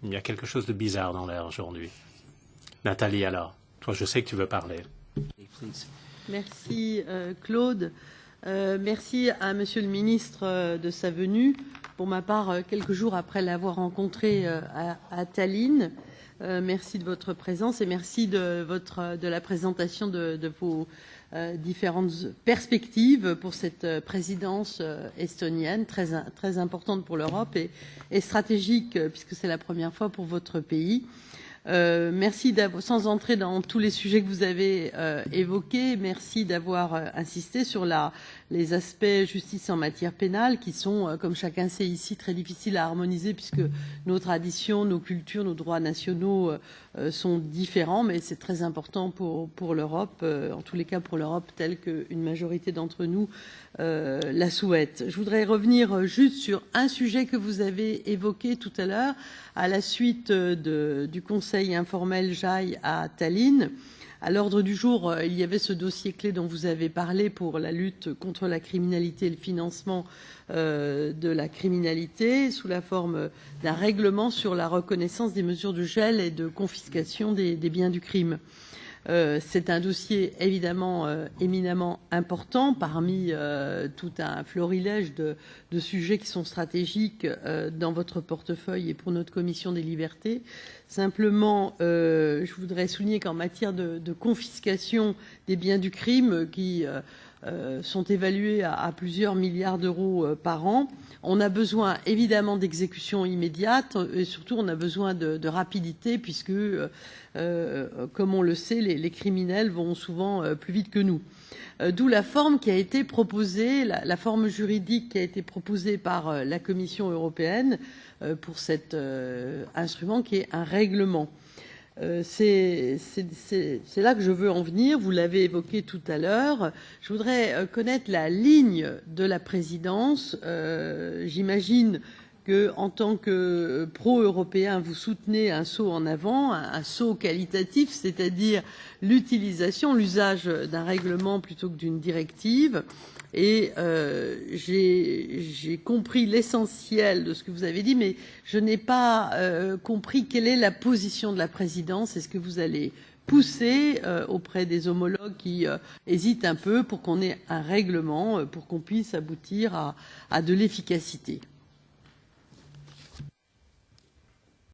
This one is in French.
Il y a quelque chose de bizarre dans l'air aujourd'hui. Nathalie, alors, toi, je sais que tu veux parler. Merci, Claude. Merci à Monsieur le Ministre de sa venue. Pour ma part, quelques jours après l'avoir rencontré à Tallinn, merci de votre présence et merci de la présentation de vos différentes perspectives pour cette présidence estonienne, très importante pour l'Europe et stratégique puisque c'est la première fois pour votre pays. Merci sans entrer dans tous les sujets que vous avez évoqués, merci d'avoir insisté sur les aspects justice en matière pénale qui sont, comme chacun sait ici, très difficiles à harmoniser puisque nos traditions, nos cultures, nos droits nationaux sont différents, mais c'est très important pour l'Europe, en tous les cas pour l'Europe telle qu'une majorité d'entre nous la souhaite. Je voudrais revenir juste sur un sujet que vous avez évoqué tout à l'heure à la suite du Conseil informel JAI à Tallinn. À l'ordre du jour, il y avait ce dossier clé dont vous avez parlé pour la lutte contre la criminalité et le financement de la criminalité sous la forme d'un règlement sur la reconnaissance des mesures de gel et de confiscation des biens du crime. C'est un dossier évidemment éminemment important parmi tout un florilège de sujets qui sont stratégiques dans votre portefeuille et pour notre commission des libertés. Simplement, je voudrais souligner qu'en matière de confiscation des biens du crime qui sont évalués à plusieurs milliards d'euros par an, on a besoin évidemment d'exécution immédiate et surtout on a besoin de rapidité puisque, comme on le sait, les criminels vont souvent plus vite que nous. D'où la forme qui a été proposée, la forme juridique qui a été proposée par la Commission européenne pour cet instrument qui est un règlement. C'est là que je veux en venir. Vous l'avez évoqué tout à l'heure. Je voudrais connaître la ligne de la présidence. J'imagine que, en tant que pro-européen, vous soutenez un saut en avant, un saut qualitatif, c'est-à-dire l'usage d'un règlement plutôt que d'une directive. Et j'ai compris l'essentiel de ce que vous avez dit, mais je n'ai pas compris quelle est la position de la présidence. Est-ce que vous allez pousser auprès des homologues qui hésitent un peu pour qu'on ait un règlement, pour qu'on puisse aboutir à de l'efficacité?